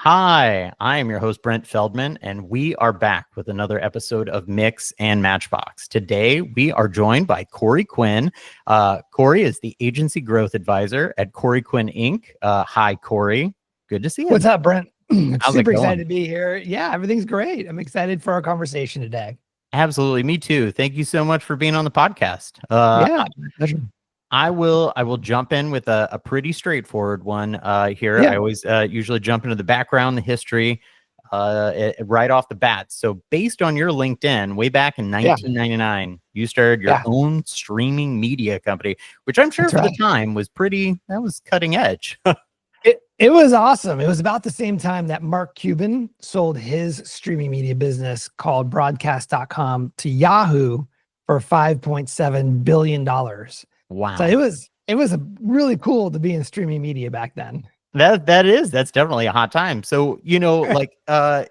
Hi, I am your host, Brent Feldman, and we are back with another episode of Mix and Matchbox. Today, we are joined by Corey Quinn. Corey is the agency growth advisor at Corey Quinn, Inc. Hi, Corey. Good to see you. What's up, Brent? I'm How's it super going? excited to be here. Yeah, everything's great. I'm excited for our conversation today. Absolutely. Me too. Thank you so much for being on the podcast. Yeah, pleasure. I will jump in with a pretty straightforward one here. Yeah. I always usually jump into the background, the history, right off the bat. So based on your LinkedIn, way back in 1999, you started your own streaming media company, which I'm sure That's for right. the time was that was cutting edge. It was awesome. It was about the same time that Mark Cuban sold his streaming media business called broadcast.com to Yahoo for $5.7 billion. Wow. So it was really cool to be in streaming media back then. That's definitely a hot time. So,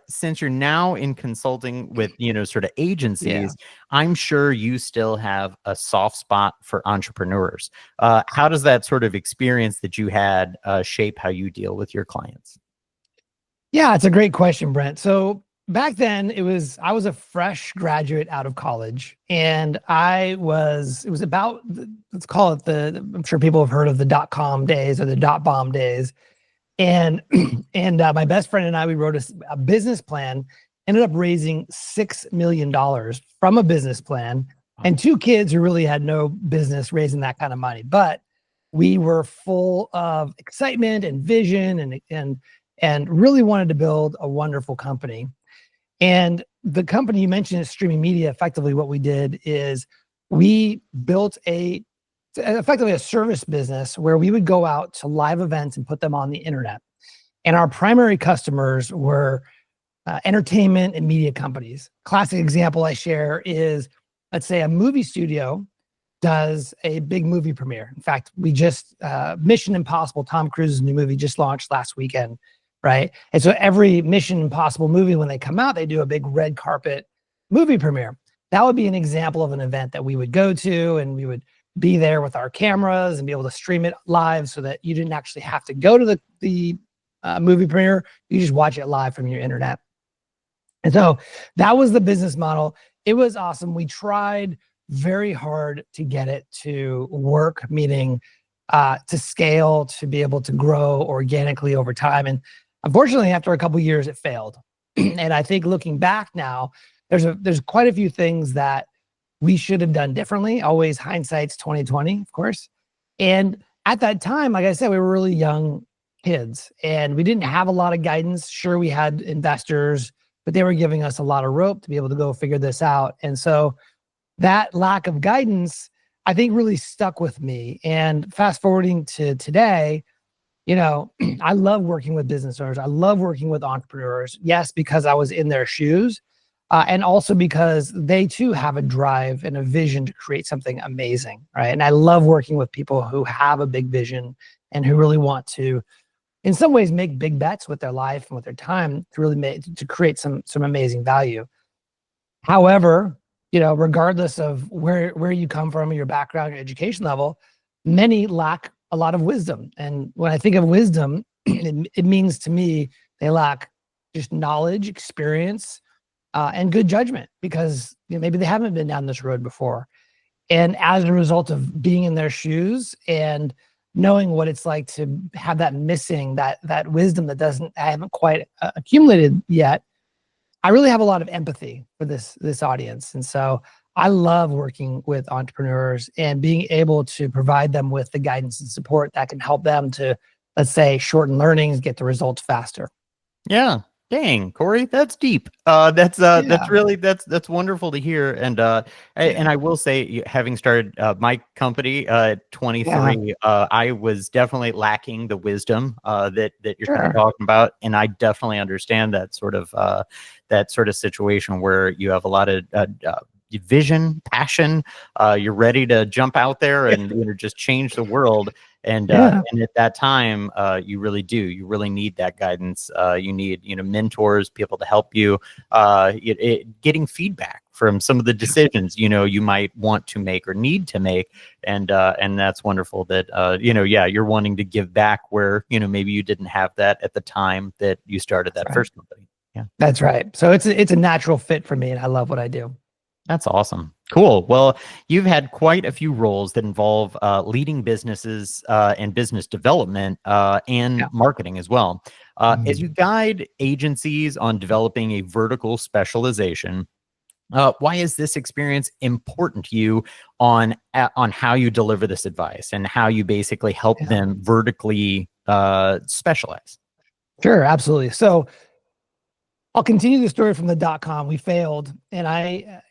since you're now in consulting with, sort of agencies, I'm sure you still have a soft spot for entrepreneurs. How does that sort of experience that you had shape how you deal with your clients? Yeah, it's a great question, Brent. So back then I was a fresh graduate out of college, and it was about, let's call it I'm sure people have heard of the .com days or the .bomb days. And my best friend and I, we wrote a business plan, ended up raising $6 million from a business plan, and two kids who really had no business raising that kind of money. But we were full of excitement and vision and really wanted to build a wonderful company. And the company you mentioned is streaming media. Effectively, what we did is we built effectively a service business where we would go out to live events and put them on the internet. And our primary customers were entertainment and media companies. Classic example I share is, let's say a movie studio does a big movie premiere. In fact, we just, Mission Impossible, Tom Cruise's new movie just launched last weekend, right? And so every Mission Impossible movie, when they come out, they do a big red carpet movie premiere. That would be an example of an event that we would go to, and we would be there with our cameras and be able to stream it live so that you didn't actually have to go to the movie premiere. You just watch it live from your internet. And so that was the business model. It was awesome. We tried very hard to get it to work, meaning to scale, to be able to grow organically over time. And unfortunately, after a couple of years, it failed. And I think looking back now, there's quite a few things that we should have done differently. Always hindsight's 2020, of course. And at that time, like I said, we were really young kids and we didn't have a lot of guidance. Sure, we had investors, but they were giving us a lot of rope to be able to go figure this out. And so that lack of guidance, I think, really stuck with me. And fast forwarding to today, I love working with business owners. I love working with entrepreneurs. Yes, because I was in their shoes. And also because they too have a drive and a vision to create something amazing, right? And I love working with people who have a big vision and who really want to, in some ways, make big bets with their life and with their time to really to create some amazing value. However, regardless of where you come from, your background, your education level, many lack a lot of wisdom. And when I think of wisdom, it means to me they lack just knowledge, experience, and good judgment, because maybe they haven't been down this road before. And as a result of being in their shoes and knowing what it's like to have that missing, that wisdom that I haven't quite accumulated yet, I really have a lot of empathy for this audience. And so I love working with entrepreneurs and being able to provide them with the guidance and support that can help them to, let's say, shorten learnings, get the results faster. Yeah. Dang, Corey, that's deep. That's wonderful to hear. And I will say, having started my company at 23, I was definitely lacking the wisdom that you're kind of talking about, and I definitely understand that sort of situation where you have a lot of vision, passion. You're ready to jump out there and just change the world. And at that time, you really do. You really need that guidance. You need mentors, people to help you. Getting feedback from some of the decisions, you might want to make or need to make. And that's wonderful that, you're wanting to give back where, maybe you didn't have that at the time that you started that first company. Yeah. That's right. So it's a natural fit for me, and I love what I do. That's awesome. Cool. Well, you've had quite a few roles that involve leading businesses and business development and marketing as well. As you guide agencies on developing a vertical specialization, why is this experience important to you on how you deliver this advice and how you basically help them vertically specialize? Sure, absolutely. So I'll continue the story from the .com. We failed, and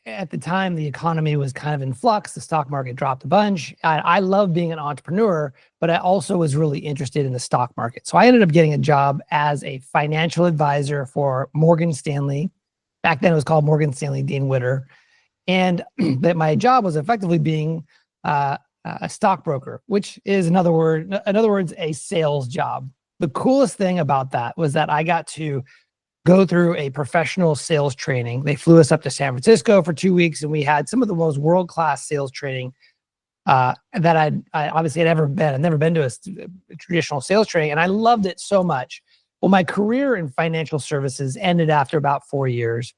at the time, the economy was kind of in flux. The stock market dropped a bunch. I love being an entrepreneur, but I also was really interested in the stock market. So I ended up getting a job as a financial advisor for Morgan Stanley. Back then, it was called Morgan Stanley Dean Witter, and that my job was effectively being a stockbroker, which is in other words, a sales job. The coolest thing about that was that I got to go through a professional sales training. They flew us up to San Francisco for 2 weeks, and we had some of the most world-class sales training that I obviously had ever been. I'd never been to a traditional sales training, and I loved it so much. Well, my career in financial services ended after about 4 years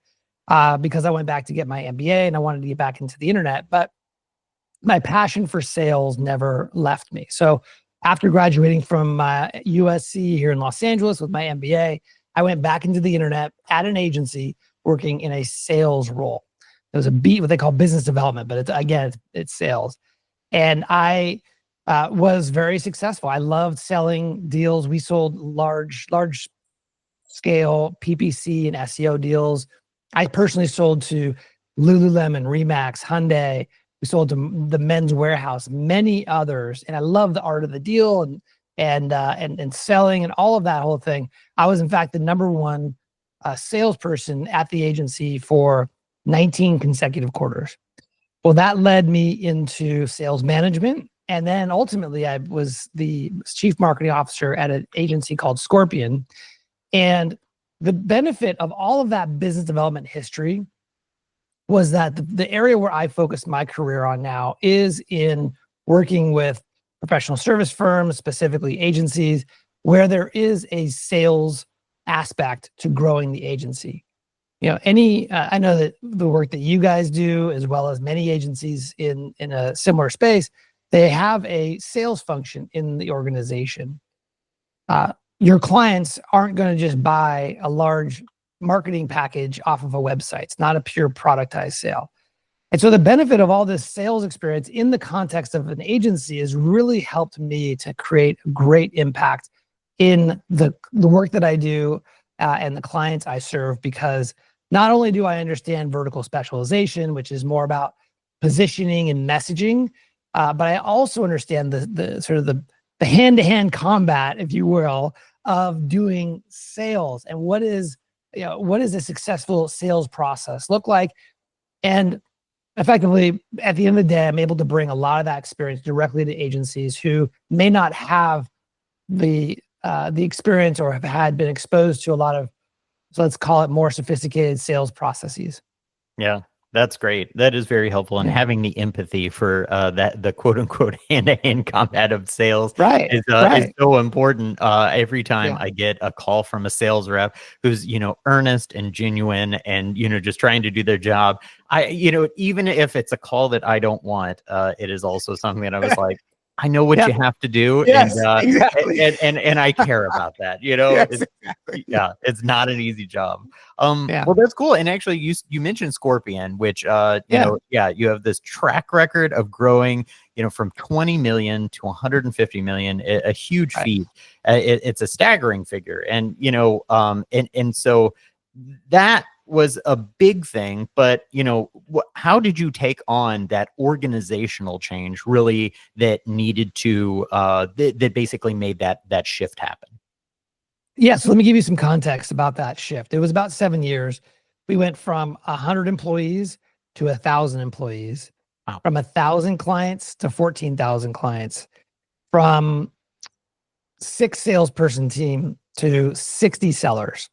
because I went back to get my MBA, and I wanted to get back into the internet. But my passion for sales never left me. So after graduating from USC here in Los Angeles with my MBA, I went back into the internet at an agency working in a sales role. There was what they call business development, but it's sales. And I was very successful. I loved selling deals. We sold large scale PPC and SEO deals. I personally sold to Lululemon, Remax, Hyundai. We sold to the Men's Warehouse, many others. And I love the art of the deal and selling and all of that whole thing. I was in fact the number one salesperson at the agency for 19 consecutive quarters. Well, that led me into sales management. And then ultimately I was the chief marketing officer at an agency called Scorpion. And the benefit of all of that business development history was that the area where I focus my career on now is in working with professional service firms, specifically agencies, where there is a sales aspect to growing the agency. I know that the work that you guys do, as well as many agencies in a similar space, they have a sales function in the organization. Your clients aren't going to just buy a large marketing package off of a website. It's not a pure productized sale. And so the benefit of all this sales experience in the context of an agency has really helped me to create a great impact in the work that I do and the clients I serve, because not only do I understand vertical specialization, which is more about positioning and messaging, but I also understand the sort of the hand-to-hand combat, if you will, of doing sales and what is a successful sales process look like. And effectively, at the end of the day, I'm able to bring a lot of that experience directly to agencies who may not have the experience or have been exposed to a lot of, so let's call it, more sophisticated sales processes. Yeah, that's great. That is very helpful. And having the empathy for the quote unquote hand-to-hand combat of sales is so important. Every time I get a call from a sales rep who's, earnest and genuine and, just trying to do their job, even if it's a call that I don't want, it is also something that I was like, I know what you have to do, exactly. and I care about that. Exactly. It's not an easy job. Well, that's cool. And actually, you mentioned Scorpion, which you have this track record of growing, from 20 million to 150 million, a huge feat. It's a staggering figure, and and so that was a big thing. But how did you take on that organizational change really that needed to that basically made that shift happen? Yeah, so let me give you some context about that shift. It was about 7 years. We went from 100 employees to 1,000 employees, from 1,000 clients to 14,000 clients, from 6 salesperson team to 60 sellers.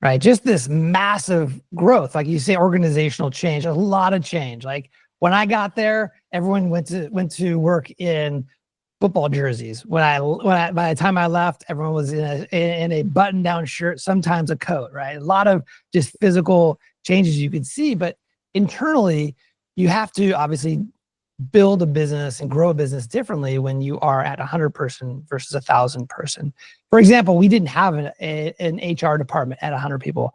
right? Just this massive growth, like you say, organizational change, a lot of change. Like when I got there, everyone went to work in football jerseys. By the time I left, everyone was in a button down shirt, sometimes a coat, right? A lot of just physical changes you could see, but internally, you have to obviously build a business and grow a business differently when you are at 100 person versus 1,000 person. For example, we didn't have an HR department at 100 people.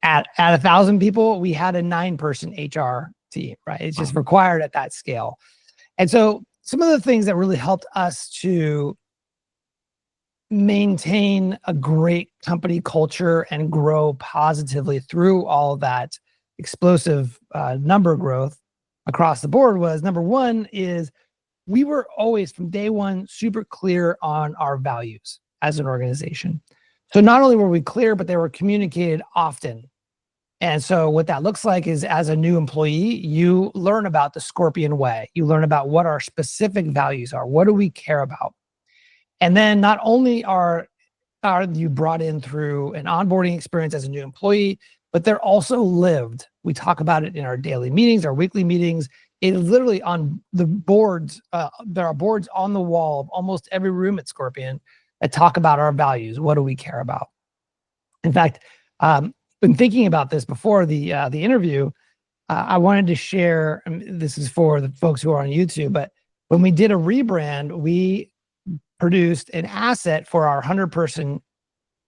At 1,000 people, we had a 9-person HR team, right? It's just required at that scale. And so some of the things that really helped us to maintain a great company culture and grow positively through all of that explosive number growth across the board was, number one is we were always from day one super clear on our values as an organization. So not only were we clear, but they were communicated often. And so what that looks like is, as a new employee, you learn about the Scorpion way. You learn about what our specific values are. What do we care about? And then not only are you brought in through an onboarding experience as a new employee, but they're also lived. We talk about it in our daily meetings, our weekly meetings. It is literally on the boards. There are boards on the wall of almost every room at Scorpion that talk about our values. What do we care about? In fact, been thinking about this before the interview. I wanted to share, this is for the folks who are on YouTube, but when we did a rebrand, we produced an asset for our 1,000-person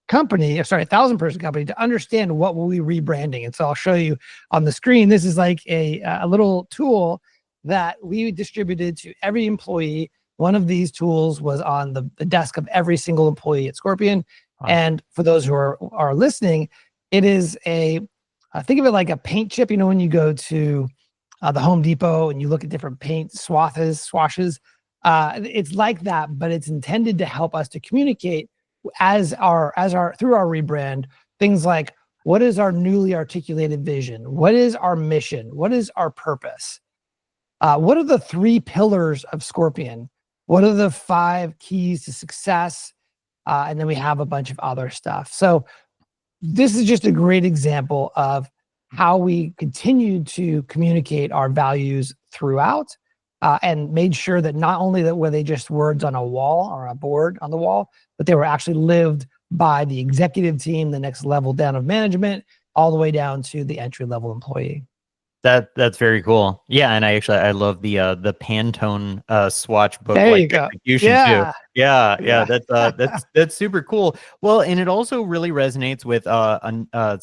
company to understand what will we rebranding. And so I'll show you on the screen. This is like a little tool that we distributed to every employee. One of these tools was on the desk of every single employee at Scorpion. Wow. And for those who are listening, it is think of it like a paint chip. You know, when you go to the Home Depot and you look at different paint swatches, it's like that, but it's intended to help us to communicate through our rebrand, things like, what is our newly articulated vision? What is our mission? What is our purpose? What are the 3 pillars of Scorpion? What are the 5 keys to success? And then we have a bunch of other stuff. So this is just a great example of how we continue to communicate our values throughout, and made sure that not only that were they just words on a wall or a board on the wall, but they were actually lived by the executive team, the next level down of management, all the way down to the entry-level employee. That's very cool. Yeah, and I love the Pantone swatch book there like you go. execution Yeah. too. Yeah. That's super cool. Well, and it also really resonates with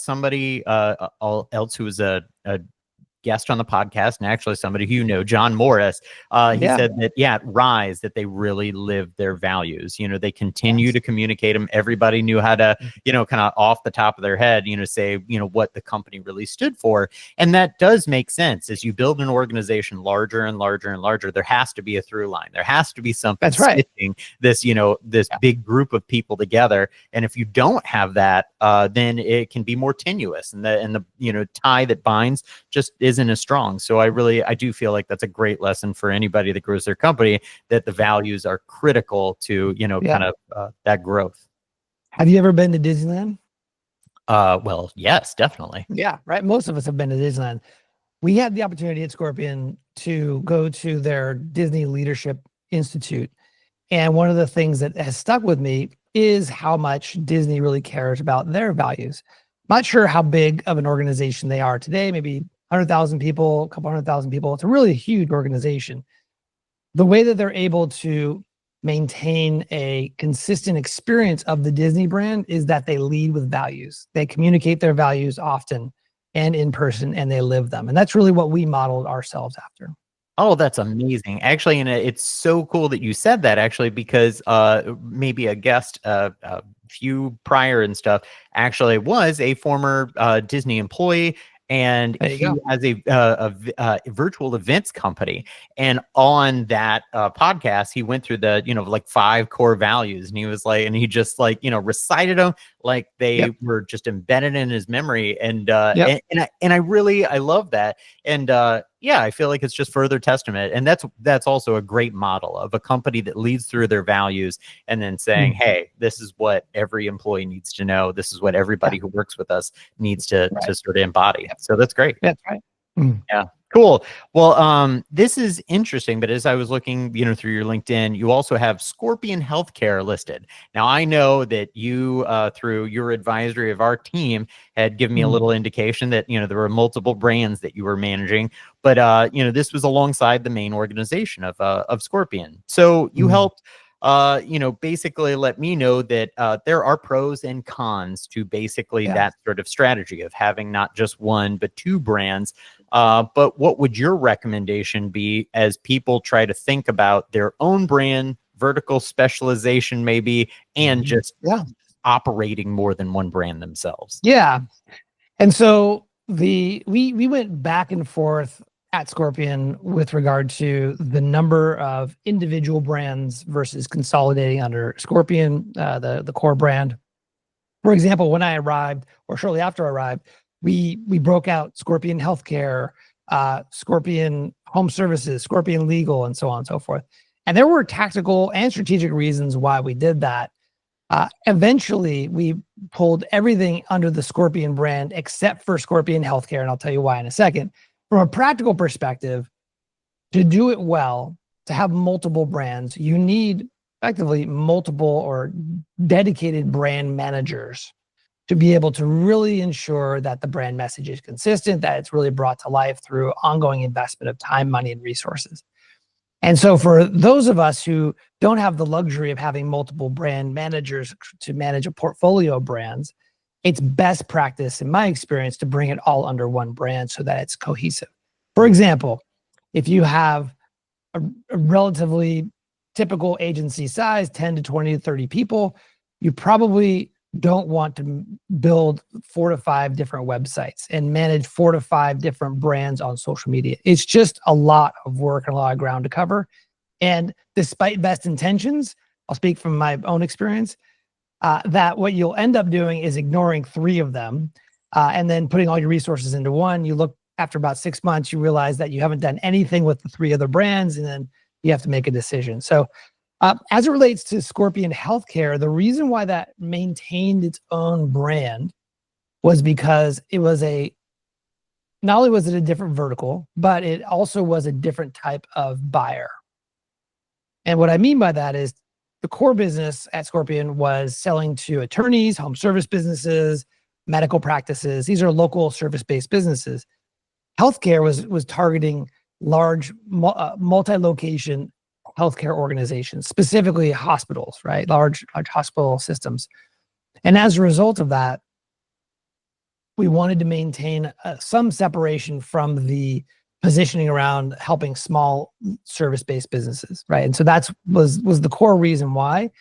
somebody else who was a guest on the podcast, and actually somebody who John Morris. He said that at Rise, that they really lived their values. They continue to communicate them. Everybody knew how to, kind of off the top of their head, say, what the company really stood for. And that does make sense. As you build an organization larger and larger and larger, there has to be a through line. There has to be something stitching this, this big group of people together. And if you don't have that, then it can be more tenuous, and the tie that binds just isn't as strong. So I do feel like that's a great lesson for anybody that grows their company, that the values are critical to, kind of that growth. Have you ever been to Disneyland? Well, yes, definitely. Yeah, right. Most of us have been to Disneyland. We had the opportunity at Scorpion to go to their Disney Leadership Institute. And one of the things that has stuck with me is how much Disney really cares about their values. Not sure how big of an organization they are today, maybe 100,000 people, a couple 100,000 people. It's a really huge organization. The way that they're able to maintain a consistent experience of the Disney brand is that they lead with values. They communicate their values often and in person, and they live them. And that's really what we modeled ourselves after. Oh, that's amazing. Actually, and it's so cool that you said that, actually, because maybe a guest a few prior and stuff actually was a former Disney employee. And he has a virtual events company. And on that podcast, he went through the, like 5 core values. And he was like, and he just recited them like they were just embedded in his memory. And I love that. And yeah, I feel like it's just further testament. And that's also a great model of a company that leads through their values and then saying, hey, this is what every employee needs to know. This is what everybody who works with us needs to sort of embody. So that's great. That's right. Yeah. Cool. Well, this is interesting, but as I was looking, through your LinkedIn, you also have Scorpion Healthcare listed. Now, I know that you, through your advisory of our team, had given me a little indication that, there were multiple brands that you were managing, but, this was alongside the main organization of Scorpion. So you helped, basically let me know that there are pros and cons to basically that sort of strategy of having not just one, but two brands. But what would your recommendation be as people try to think about their own brand, vertical specialization maybe, and just operating more than one brand themselves? Yeah. And so we went back and forth at Scorpion with regard to the number of individual brands versus consolidating under Scorpion, the core brand. For example, when I arrived, or shortly after I arrived, we broke out Scorpion Healthcare, Scorpion Home Services, Scorpion Legal, and so on and so forth. And there were tactical and strategic reasons why we did that. Eventually, we pulled everything under the Scorpion brand except for Scorpion Healthcare, and I'll tell you why in a second. From a practical perspective, to do it well, to have multiple brands, you need effectively multiple or dedicated brand managers to be able to really ensure that the brand message is consistent, that it's really brought to life through ongoing investment of time, money, and resources. And so for those of us who don't have the luxury of having multiple brand managers to manage a portfolio of brands, it's best practice, in my experience, to bring it all under one brand so that it's cohesive. For example, if you have a relatively typical agency size, 10 to 20 to 30 people, you probably don't want to build 4 to 5 different websites and manage 4 to 5 different brands on social media. It's just a lot of work and a lot of ground to cover. And despite best intentions, I'll speak from my own experience, that what you'll end up doing is ignoring 3 of them and then putting all your resources into one. You look after about 6 months, you realize that you haven't done anything with the 3 other brands, and then you have to make a decision. So as it relates to Scorpion Healthcare, the reason why that maintained its own brand was because it was not only was it a different vertical, but it also was a different type of buyer. And what I mean by that is the core business at Scorpion was selling to attorneys, home service businesses, medical practices. These are local service-based businesses. Healthcare was targeting large multi-location healthcare organizations, specifically hospitals, right? Large hospital systems. And as a result of that, we wanted to maintain some separation from the positioning around helping small service-based businesses, right? And so that was the core reason why.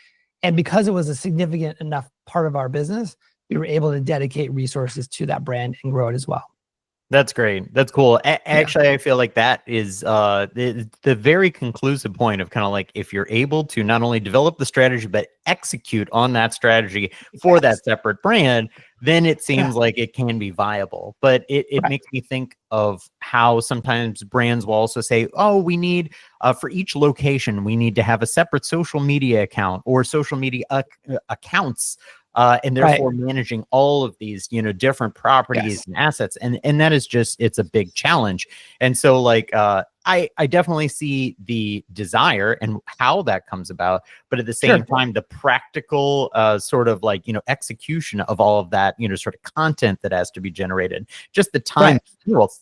And because it was a significant enough part of our business, we were able to dedicate resources to that brand and grow it as well. That's great. That's cool. Actually, I feel like that is the very conclusive point of kind of like, if you're able to not only develop the strategy, but execute on that strategy for that separate brand, then it seems like it can be viable. But it makes me think of how sometimes brands will also say, oh, we need, for each location, we need to have a separate social media account or social media accounts. And therefore managing all of these, different properties and assets. And that is just, it's a big challenge. And so like, I definitely see the desire and how that comes about, but at the same time, the practical sort of like, execution of all of that, sort of content that has to be generated, just the time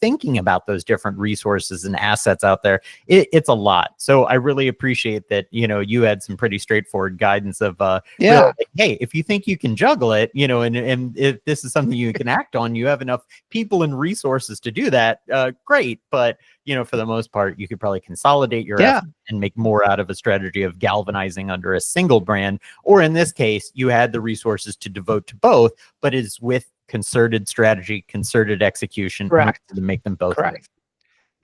thinking about those different resources and assets out there, it's a lot. So I really appreciate that, you had some pretty straightforward guidance of, really like, hey, if you think you can juggle it, and if this is something you can act on, you have enough people and resources to do that, great. But for the most part, you could probably consolidate your effort and make more out of a strategy of galvanizing under a single brand. Or in this case, you had the resources to devote to both, but is with concerted strategy, concerted execution to make them both.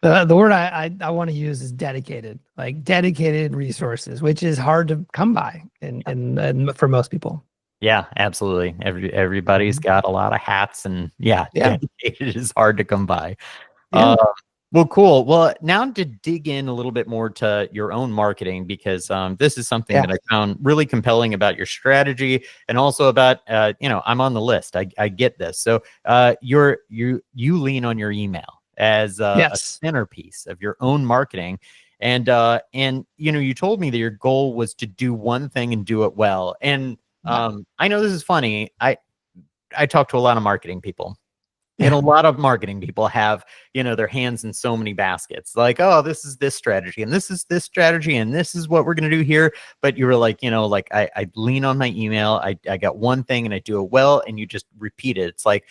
The word I want to use is dedicated, like dedicated resources, which is hard to come by and for most people. Yeah, absolutely. Everybody's got a lot of hats, and yeah, Yeah. dedicated is hard to come by. Yeah. Uh, well, cool. Well, now to dig in a little bit more to your own marketing, because this is something Yeah. that I found really compelling about your strategy, and also about I'm on the list. I get this. So you lean on your email as a Yes. centerpiece of your own marketing, and you told me that your goal was to do one thing and do it well. And Yeah. I know this is funny. I talk to a lot of marketing people. And Yeah. a lot of marketing people have, their hands in so many baskets. Like, oh, this is this strategy, and this is this strategy, and this is what we're going to do here. But you were like, I lean on my email. I got one thing and I do it well, and you just repeat it. It's like,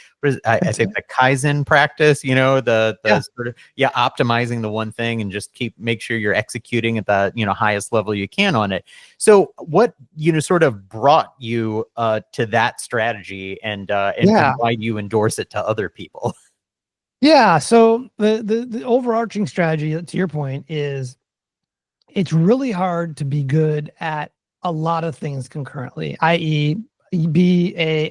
I think the Kaizen practice, the Yeah. sort of, optimizing the one thing and just make sure you're executing at the, highest level you can on it. So what, sort of brought you to that strategy, and Yeah. why do you endorse it to other people? Yeah. So the overarching strategy, to your point, is it's really hard to be good at a lot of things concurrently, i.e.,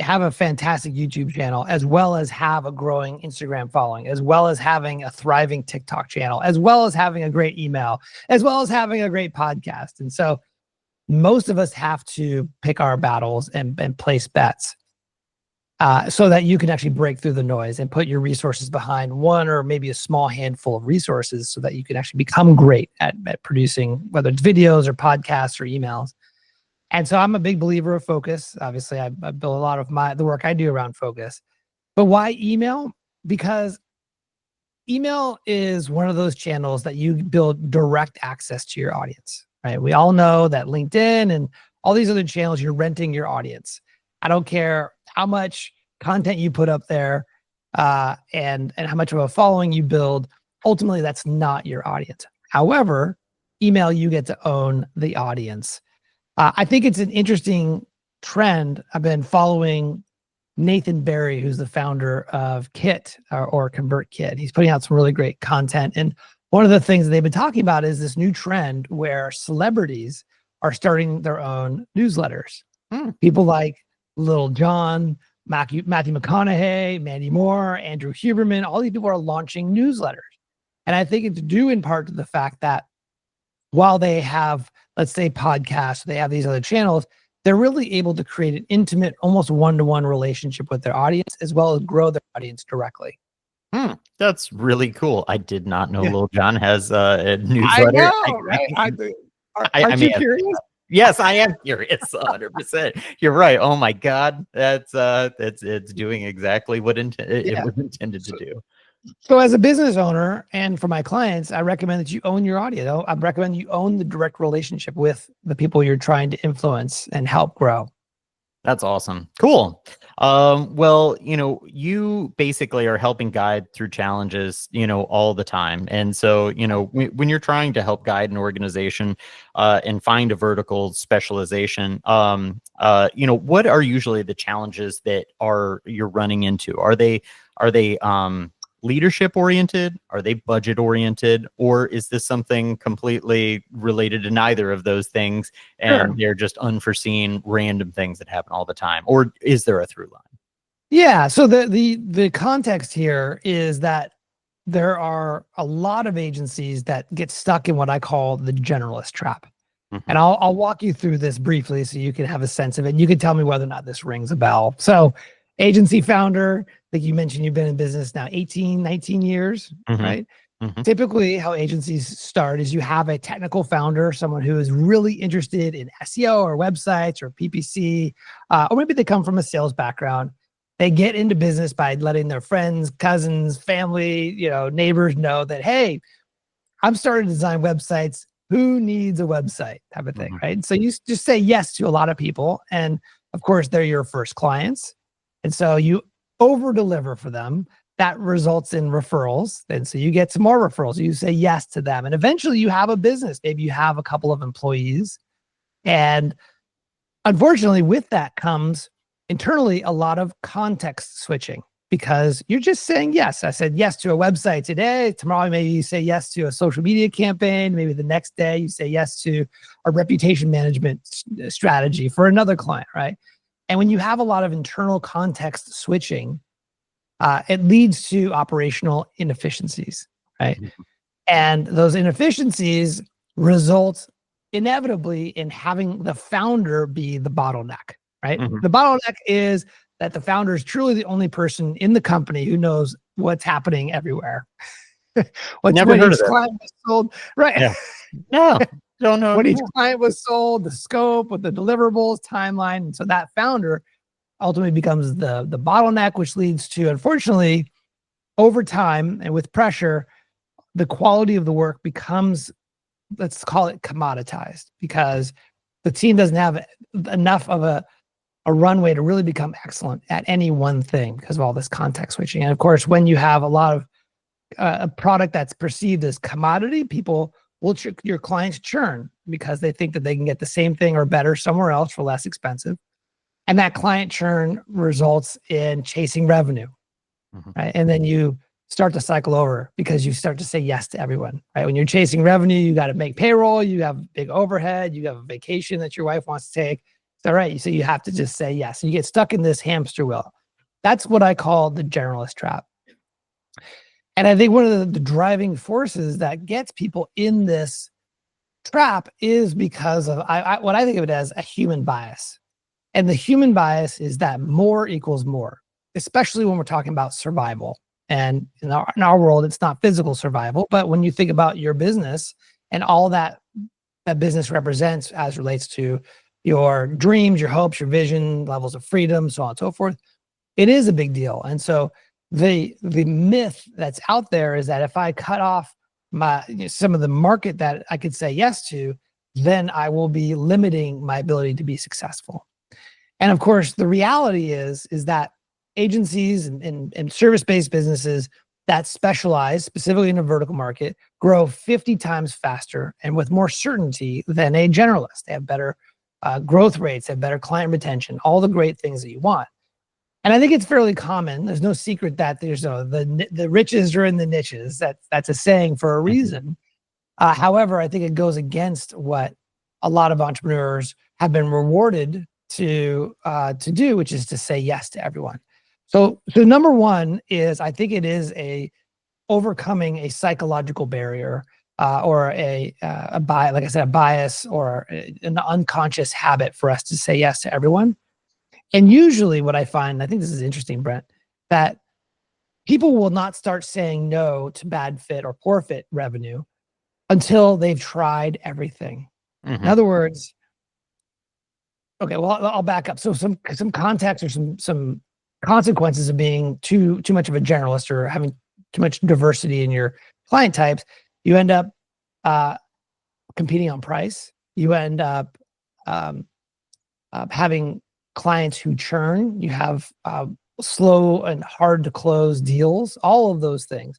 have a fantastic YouTube channel, as well as have a growing Instagram following, as well as having a thriving TikTok channel, as well as having a great email, as well as having a great podcast. And so most of us have to pick our battles and place bets. So that you can actually break through the noise and put your resources behind one or maybe a small handful of resources, so that you can actually become great at producing, whether it's videos or podcasts or emails. And so I'm a big believer of focus. Obviously, I build a lot of the work I do around focus. But why email? Because email is one of those channels that you build direct access to your audience, right? We all know that LinkedIn and all these other channels, you're renting your audience. I don't care how much content you put up there, and how much of a following you build. Ultimately, that's not your audience. However, email, you get to own the audience. I think it's an interesting trend. I've been following Nathan Barry, who's the founder of Kit, or ConvertKit. He's putting out some really great content. And one of the things that they've been talking about is this new trend where celebrities are starting their own newsletters. People like Lil Jon, Matthew McConaughey, Mandy Moore, Andrew Huberman, all these people are launching newsletters. And I think it's due in part to the fact that while they have, let's say, podcasts, they have these other channels, they're really able to create an intimate, almost one-to-one relationship with their audience, as well as grow their audience directly. That's really cool. I did not know Yeah. Lil Jon has a I newsletter. know, right? Aren't you curious? Yes, I am curious. 100%. You're right. Oh my God, it's doing exactly what it was intended to do. So as a business owner, and for my clients, I recommend that you own your audience. I recommend you own the direct relationship with the people you're trying to influence and help grow. That's awesome. Cool. Well, you basically are helping guide through challenges, all the time. And so, when you're trying to help guide an organization and find a vertical specialization, what are usually the challenges that you're running into? Are they leadership oriented? Are they budget oriented? Or is this something completely related to neither of those things, and they're just unforeseen random things that happen all the time? Or is there a through line? Yeah. So the context here is that there are a lot of agencies that get stuck in what I call the generalist trap. And I'll walk you through this briefly so you can have a sense of it. And you can tell me whether or not this rings a bell. So agency founder, like you mentioned, you've been in business now 18, 19 years, right? Typically how agencies start is you have a technical founder, someone who is really interested in SEO or websites or PPC, or maybe they come from a sales background. They get into business by letting their friends, cousins, family, neighbors know that, hey, I'm starting to design websites. Who needs a website, type of thing, right? So you just say yes to a lot of people. And of course, they're your first clients. And so you over deliver for them. That results in referrals. And so you get some more referrals. You say yes to them. And eventually you have a business. Maybe you have a couple of employees. And unfortunately, with that comes internally a lot of context switching, because you're just saying yes. I said yes to a website today. Tomorrow, maybe you say yes to a social media campaign. Maybe the next day you say yes to a reputation management strategy for another client, right? And when you have a lot of internal context switching, it leads to operational inefficiencies, right? Mhm. And those inefficiencies result inevitably in having the founder be the bottleneck, right? Mhm. The bottleneck is that the founder is truly the only person in the company who knows what's happening everywhere. Never When heard of each that. client was sold, right? Yeah. No, don't know. When each Yeah. client was sold, the scope, with the deliverables, timeline. And so that founder ultimately becomes the bottleneck, which leads to, unfortunately, over time and with pressure, the quality of the work becomes, let's call it commoditized, because the team doesn't have enough of a runway to really become excellent at any one thing because of all this context switching. And of course, when you have a lot of a product that's perceived as commodity, people will, your clients churn because they think that they can get the same thing or better somewhere else for less expensive. And that client churn results in chasing revenue, Mhm. right? And then you start to cycle over because you start to say yes to everyone, right? When you're chasing revenue, you got to make payroll, you have big overhead, you have a vacation that your wife wants to take. It's all right. So you have to just say yes. You get stuck in this hamster wheel. That's what I call the generalist trap. And I think one of the driving forces that gets people in this trap is because of what I think of it as a human bias. And the human bias is that more equals more, especially when we're talking about survival. And in our world, it's not physical survival, but when you think about your business and all that business represents as relates to your dreams, your hopes, your vision, levels of freedom, so on and so forth, it is a big deal. And so the myth that's out there is that if I cut off some of the market that I could say yes to, then I will be limiting my ability to be successful. And of course, the reality is that agencies and service-based businesses that specialize specifically in a vertical market grow 50 times faster and with more certainty than a generalist. They have better growth rates, they have better client retention, all the great things that you want. And I think it's fairly common. There's no secret that there's the riches are in the niches. That's a saying for a Mhm. reason. However, I think it goes against what a lot of entrepreneurs have been rewarded to do, which is to say yes to everyone. So number one is, I think it is overcoming a psychological barrier or a bias, like I said, a bias or an unconscious habit for us to say yes to everyone. And usually, what I find, I think this is interesting, Brent, that people will not start saying no to bad fit or poor fit revenue until they've tried everything. In Mhm. other words, okay, well, I'll back up. So some context or some consequences of being too much of a generalist or having too much diversity in your client types, you end up competing on price. You end up um, having clients who churn. You have slow and hard to close deals. All of those things.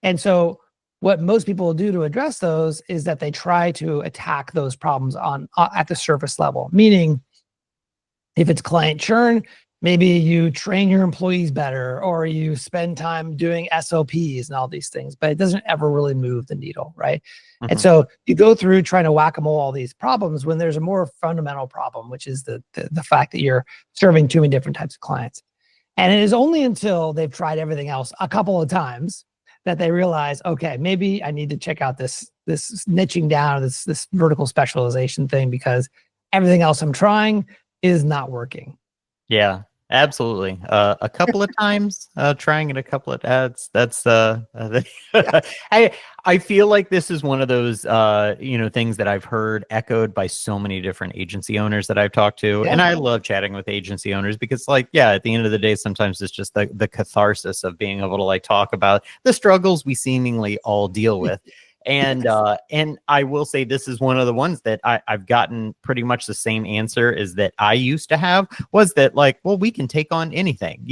And so what most people will do to address those is that they try to attack those problems on at the surface level. Meaning, if it's client churn, maybe you train your employees better or you spend time doing SOPs and all these things, but it doesn't ever really move the needle, right? And Mhm. so you go through trying to whack-a-mole all these problems when there's a more fundamental problem, which is the fact that you're serving too many different types of clients. And it is only until they've tried everything else a couple of times that they realize, okay, maybe I need to check out this niching down, this vertical specialization thing, because everything else I'm trying is not working. Yeah, absolutely. A couple of times, trying it a couple of Yeah. I I feel like this is one of those things that I've heard echoed by so many different agency owners that I've talked to. Yeah. And I love chatting with agency owners because like, yeah, at the end of the day, sometimes it's just the catharsis of being able to like talk about the struggles we seemingly all deal with. Yes. And I will say this is one of the ones that I've gotten pretty much the same answer is that I used to have was that like, well, we can take on anything,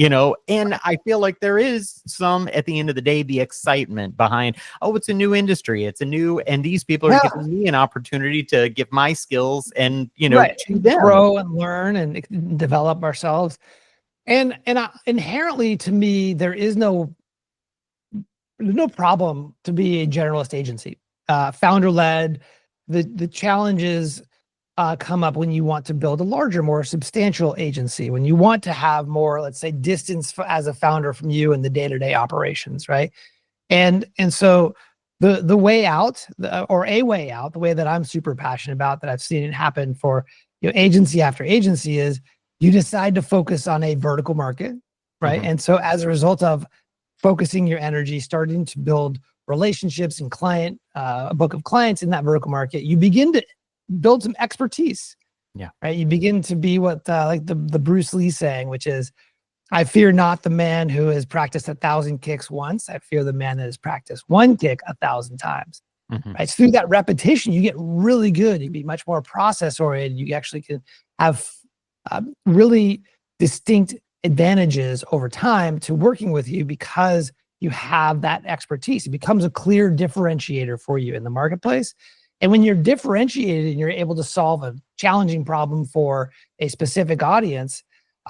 and I feel like there is some at the end of the day, the excitement behind, oh, it's a new industry. And these people are Yeah. giving me an opportunity to give my skills and, Right. to them. Grow and learn and develop ourselves. And inherently to me, there's no problem to be a generalist agency, founder led. The challenge is come up when you want to build a larger, more substantial agency, when you want to have more, let's say, distance as a founder from you and the day-to-day operations, right? And so the way out, or a way out, the way that I'm super passionate about, that I've seen it happen for agency after agency, is you decide to focus on a vertical market, right? And so as a result of focusing your energy, starting to build relationships and a book of clients in that vertical market, you begin to build some expertise. Yeah. Right. You begin to be what like the Bruce Lee saying, which is, I fear not the man who has practiced 1,000 kicks once. I fear the man that has practiced one kick 1,000 times. Right. So through that repetition, you get really good. You can be much more process oriented. You actually can have really distinct advantages over time to working with you because you have that expertise. It becomes a clear differentiator for you in the marketplace. And when you're differentiated and you're able to solve a challenging problem for a specific audience,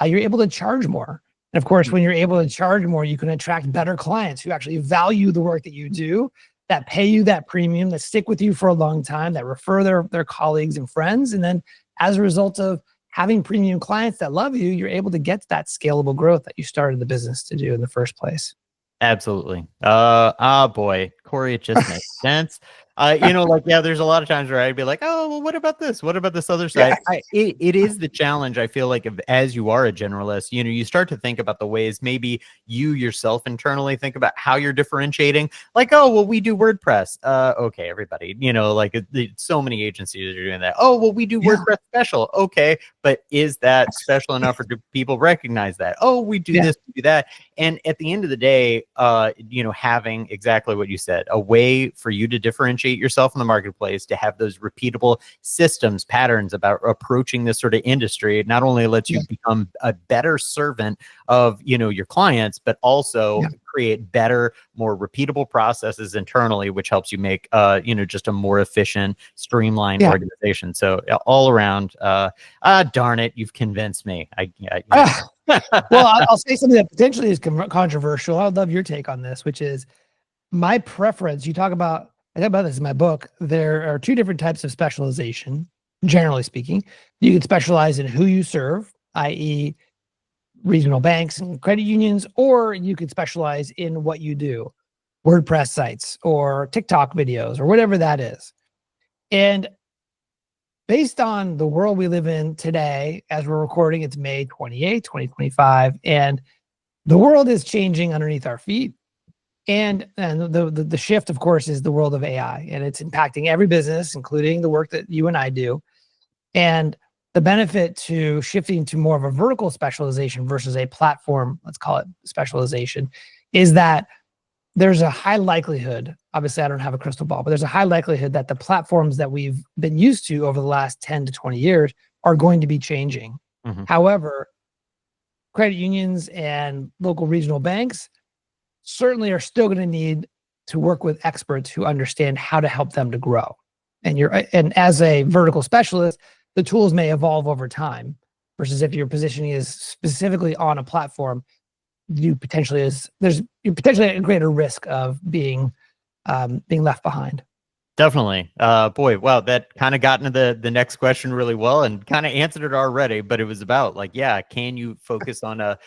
you're able to charge more. And of course, when you're able to charge more, you can attract better clients who actually value the work that you do, that pay you that premium, that stick with you for a long time, that refer their colleagues and friends. And then as a result of having premium clients that love you, you're able to get to that scalable growth that you started the business to do in the first place. Absolutely. Boy, Corey, it just makes sense. There's a lot of times where I'd be like, oh, well, what about this? What about this other side? Yeah. It is the challenge. I feel like as you are a generalist, you start to think about the ways maybe you yourself internally think about how you're differentiating. Like, oh, well, we do WordPress. Okay, everybody, so many agencies are doing that. Oh, well, we do WordPress special. Okay, but is that special enough, or do people recognize that? Oh, we do this, we do that. And at the end of the day, having exactly what you said, a way for you to differentiate yourself in the marketplace, to have those repeatable systems, patterns about approaching this sort of industry, it not only lets you become a better servant of, your clients, but also create better, more repeatable processes internally, which helps you make, just a more efficient, streamlined organization. So all around, darn it, you've convinced me. Well, I'll say something that potentially is controversial. I would love your take on this, which is my preference. I talk about this in my book. There are two different types of specialization, generally speaking. You can specialize in who you serve, i.e. regional banks and credit unions, or you could specialize in what you do, WordPress sites or TikTok videos or whatever that is. And based on the world we live in today, as we're recording, it's May 28, 2025, and the world is changing underneath our feet. And the shift, of course, is the world of AI, and it's impacting every business, including the work that you and I do. And the benefit to shifting to more of a vertical specialization versus a platform, let's call it specialization, is that there's a high likelihood, obviously I don't have a crystal ball, but there's a high likelihood that the platforms that we've been used to over the last 10 to 20 years are going to be changing. However, credit unions and local regional banks certainly are still going to need to work with experts who understand how to help them to grow. And as a vertical specialist, the tools may evolve over time, versus if your positioning is specifically on a platform, you potentially at a greater risk of being left behind. Definitely. Boy, wow, that kind of got into the next question really well and kind of answered it already, but it was about can you focus on a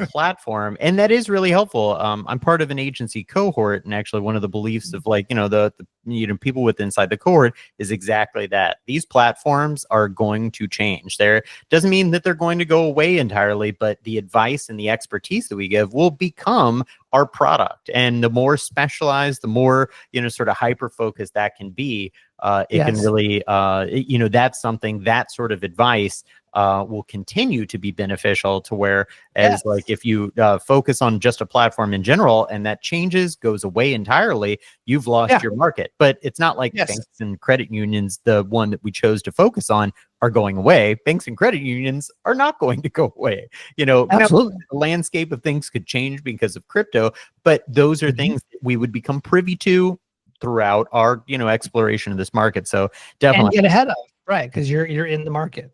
platform? And that is really helpful. I'm part of an agency cohort, and actually one of the beliefs of the people with inside the cohort is exactly that. These platforms are going to change. There doesn't mean that they're going to go away entirely, but the advice and the expertise that we give will become our product. And the more specialized, the more, sort of hyper focused that can be, it can really, that's something, that sort of advice will continue to be beneficial to where, if you focus on just a platform in general and that changes, goes away entirely, you've lost your market. But it's not like banks and credit unions, the one that we chose to focus on, are going away. Banks and credit unions are not going to go away. Absolutely. The landscape of things could change because of crypto, but those are things that we would become privy to throughout our, exploration of this market. So definitely and get ahead of, right? Because you're in the market.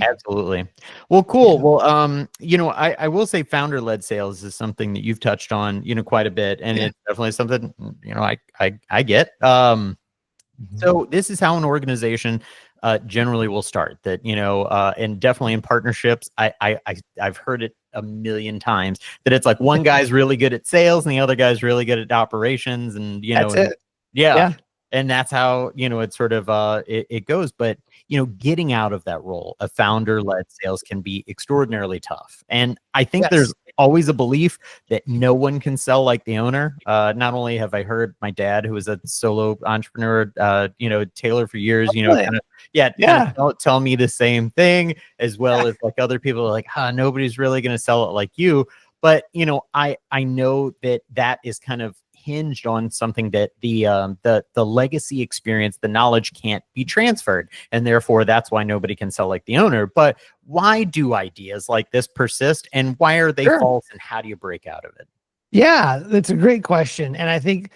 Absolutely. Well, cool. Well, I will say founder-led sales is something that you've touched on, quite a bit, and it's definitely something, I get. So this is how an organization generally will start. That, and definitely in partnerships, I've heard it a million times that it's like one guy's really good at sales and the other guy's really good at operations, and That's it. yeah. Yeah. And that's how, it sort of, it goes. But, getting out of that role, a founder-led sales can be extraordinarily tough. And I think there's always a belief that no one can sell like the owner. Not only have I heard my dad, who was a solo entrepreneur, tailor for years, tell me the same thing, as well as like other people are like, nobody's really going to sell it like you. But, I know that is kind of hinged on something that the legacy experience, the knowledge can't be transferred, and therefore that's why nobody can sell like the owner. But why do ideas like this persist, and why are they false, and how do you break out of it? Yeah, that's a great question. And I think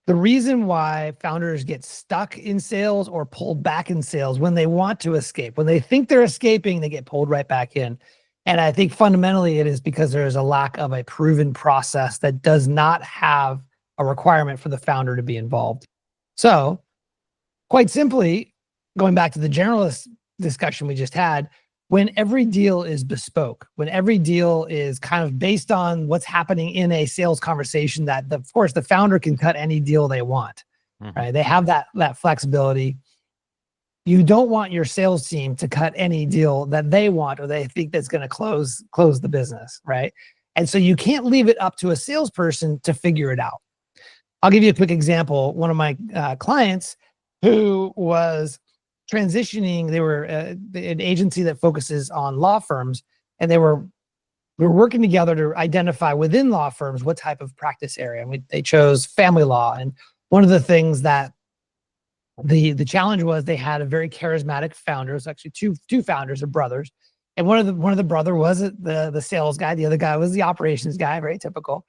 the reason why founders get stuck in sales or pulled back in sales when they want to escape, when they think they're escaping, they get pulled right back in. And I think fundamentally it is because there is a lack of a proven process that does not have a requirement for the founder to be involved. So quite simply, going back to the generalist discussion we just had, when every deal is bespoke, when every deal is kind of based on what's happening in a sales conversation, that of course the founder can cut any deal they want, right? They have that flexibility. You don't want your sales team to cut any deal that they want or they think that's going to close the business, right? And so you can't leave it up to a salesperson to figure it out. I'll give you a quick example. One of my clients who was transitioning, they were an agency that focuses on law firms, and we were working together to identify within law firms what type of practice area. And they chose family law. And one of the things that the challenge was, they had a very charismatic founder. It was actually two founders, or brothers. And one of the brother was the sales guy. The other guy was the operations guy, very typical.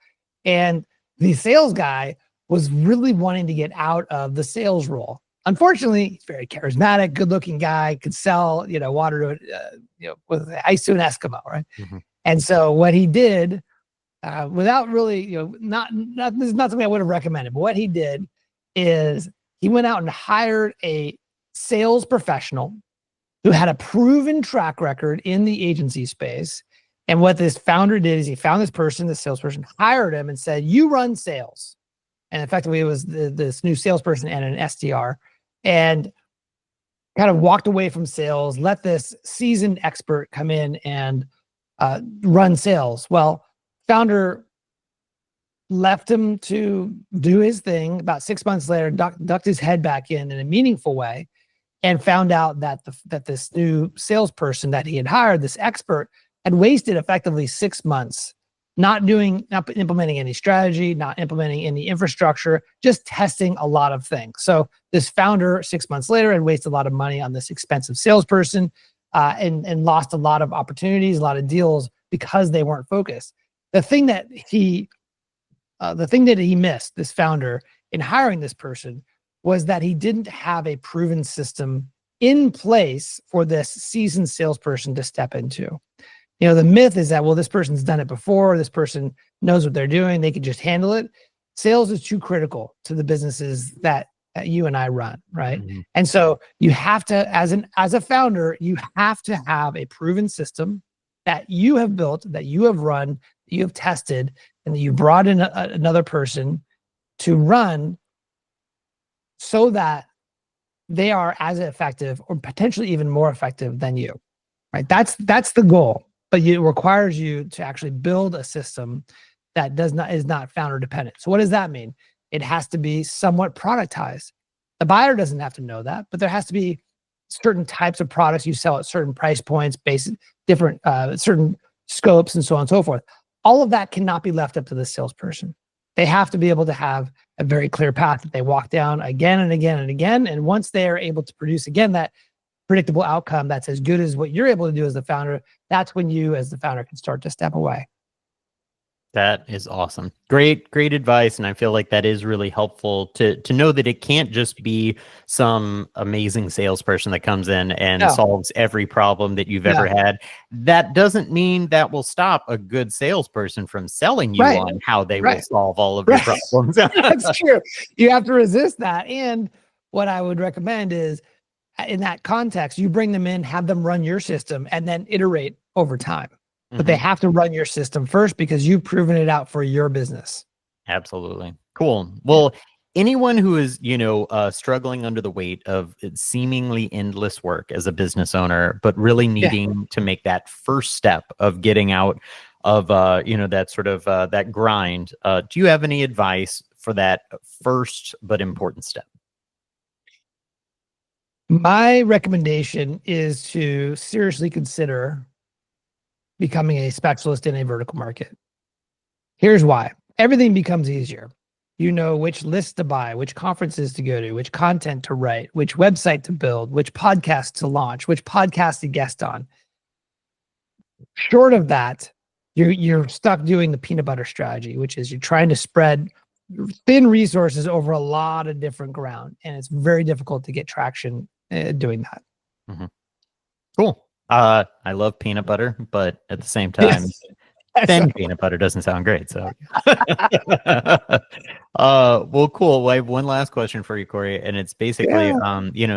And the sales guy was really wanting to get out of the sales role. Unfortunately, he's very charismatic, good-looking guy, could sell, water to, with ice to an Eskimo, right? And so what he did, without really, this is not something I would have recommended, but what he did is he went out and hired a sales professional who had a proven track record in the agency space. And what this founder did is he found this person, the salesperson, hired him and said, "You run sales." And effectively, it was this new salesperson and an SDR, and kind of walked away from sales, let this seasoned expert come in and run sales. Well, founder left him to do his thing. About 6 months later, ducked his head back in a meaningful way, and found out that this new salesperson that he had hired, this expert, had wasted effectively 6 months not implementing any strategy, not implementing any infrastructure, just testing a lot of things. So this founder, 6 months later, had wasted a lot of money on this expensive salesperson, and lost a lot of opportunities, a lot of deals, because they weren't focused. The thing that he missed, this founder, in hiring this person, was that he didn't have a proven system in place for this seasoned salesperson to step into. The myth is that, well, this person's done it before, this person knows what they're doing, they could just handle it. Sales is too critical to the businesses that you and I run, right? And so you have to, as a founder, you have to have a proven system that you have built, that you have run, that you have tested, and that you brought in another person to run, so that they are as effective or potentially even more effective than you, right? That's the goal. But it requires you to actually build a system that is not founder dependent. So what does that mean? It has to be somewhat productized. The buyer doesn't have to know that, but there has to be certain types of products you sell at certain price points, different certain scopes, and so on and so forth. All of that cannot be left up to the salesperson. They have to be able to have a very clear path that they walk down again and again and again. And once they are able to produce, again, that predictable outcome that's as good as what you're able to do as the founder, that's when you as the founder can start to step away. That is awesome. Great advice. And I feel like that is really helpful to know that it can't just be some amazing salesperson that comes in and solves every problem that you've ever had. That doesn't mean that will stop a good salesperson from selling you on how they will solve all of your problems. That's true. You have to resist that. And what I would recommend is in that context, you bring them in, have them run your system, and then iterate over time. But they have to run your system first because you've proven it out for your business. Absolutely. Cool. Well, anyone who is, struggling under the weight of seemingly endless work as a business owner, but really needing to make that first step of getting out of, that sort of that grind, do you have any advice for that first but important step? My recommendation is to seriously consider becoming a specialist in a vertical market. Here's why. Everything becomes easier. You know which lists to buy, which conferences to go to, which content to write, which website to build, which podcast to launch, which podcast to guest on. Short of that, you're stuck doing the peanut butter strategy, which is you're trying to spread thin resources over a lot of different ground, and it's very difficult to get traction doing that. Cool. I love peanut butter, but at the same time, thin peanut butter doesn't sound great. So, well, cool. Well, I have one last question for you, Corey, and it's basically,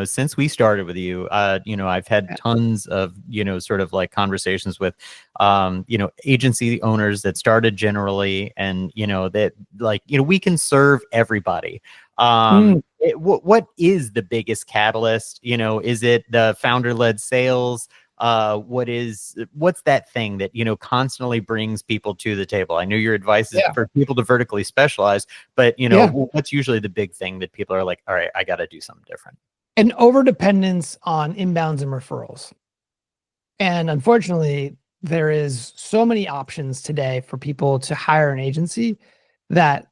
since we started with you, I've had tons of, sort of like conversations with, agency owners that started generally, and that we can serve everybody. What is the biggest catalyst? Is it the founder-led sales? What's that thing that constantly brings people to the table? I know your advice is for people to vertically specialize, but what's usually the big thing that people are like, all right, I got to do something different? An overdependence on inbounds and referrals. And unfortunately, there is so many options today for people to hire an agency that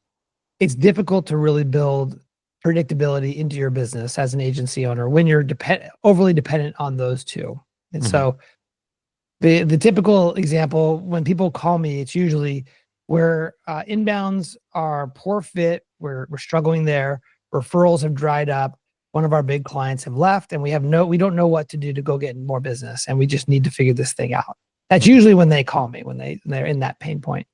it's difficult to really build predictability into your business as an agency owner when you're overly dependent on those two. And so the typical example, when people call me, it's usually where inbounds are poor fit, we're struggling there, referrals have dried up, one of our big clients have left, and we don't know what to do to go get more business, and we just need to figure this thing out. That's usually when they call me, when they're in that pain point.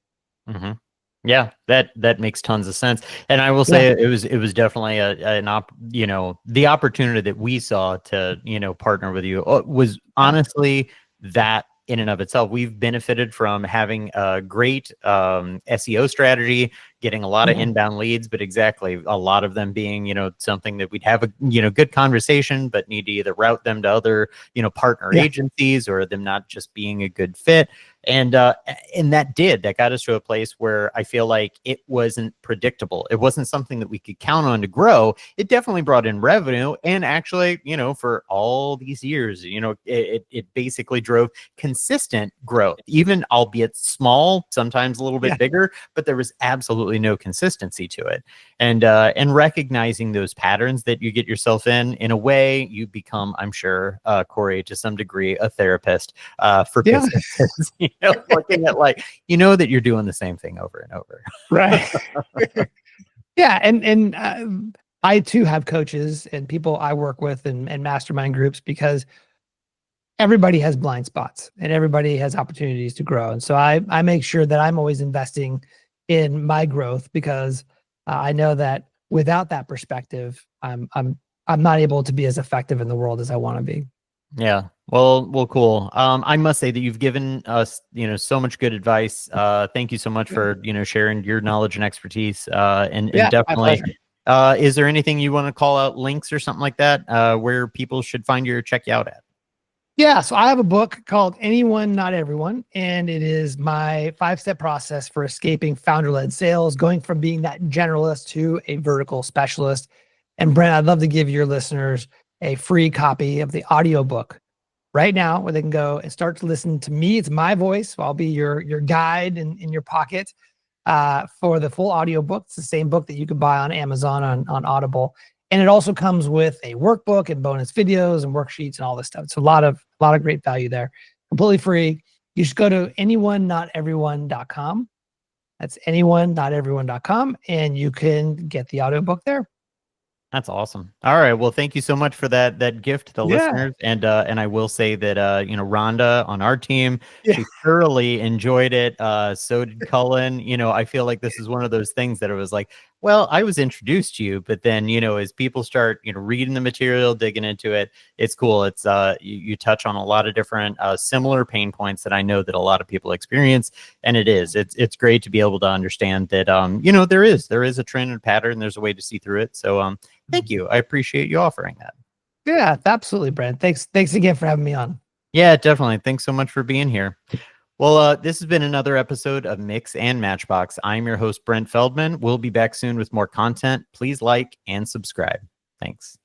Yeah, that makes tons of sense. And I will say it was definitely the opportunity that we saw to, partner with you was honestly that in and of itself. We've benefited from having a great SEO strategy, getting a lot of inbound leads, but exactly a lot of them being, something that we'd have a, good conversation, but need to either route them to other, partner agencies, or them not just being a good fit. And that got us to a place where I feel like it wasn't predictable. It wasn't something that we could count on to grow. It definitely brought in revenue, and actually, for all these years, it basically drove consistent growth, even albeit small, sometimes a little bit bigger, but there was absolutely no consistency to it. And recognizing those patterns that you get yourself in a way, you become, I'm sure, Corey, to some degree, a therapist for businesses. Looking at that you're doing the same thing over and over. Right. And I too have coaches and people I work with and mastermind groups, because everybody has blind spots and everybody has opportunities to grow. And so I make sure that I'm always investing in my growth, because I know that without that perspective, I'm not able to be as effective in the world as I want to be. Yeah. Well, cool. I must say that you've given us, so much good advice. Thank you so much for, sharing your knowledge and expertise. And definitely, is there anything you want to call out, links or something like that, where people should find you or check you out at? Yeah. So I have a book called Anyone, Not Everyone, and it is my 5-step process for escaping founder-led sales, going from being that generalist to a vertical specialist. And Brent, I'd love to give your listeners a free copy of the audiobook right now, where they can go and start to listen to me. It's my voice. So I'll be your guide in your pocket for the full audiobook. It's the same book that you could buy on Amazon, on Audible. And it also comes with a workbook and bonus videos and worksheets and all this stuff. It's a lot of great value there. Completely free. You just go to anyoneNotEveryone.com. That's anyoneNotEveryone.com, and you can get the audiobook there. That's awesome. All right. Well, thank you so much for that gift to the listeners. And I will say that Rhonda on our team, she thoroughly enjoyed it. So did Cullen. I feel like this is one of those things that it was like, Well, I was introduced to you, but then, as people start, reading the material, digging into it, it's cool. It's you touch on a lot of different similar pain points that I know that a lot of people experience, and it's great to be able to understand that there is a trend and pattern. There's a way to see through it. So thank you. I appreciate you offering that. Yeah, absolutely, Brent. Thanks again for having me on. Yeah, definitely. Thanks so much for being here. Well, this has been another episode of Mix and Matchbox. I'm your host, Brent Feldman. We'll be back soon with more content. Please like and subscribe. Thanks.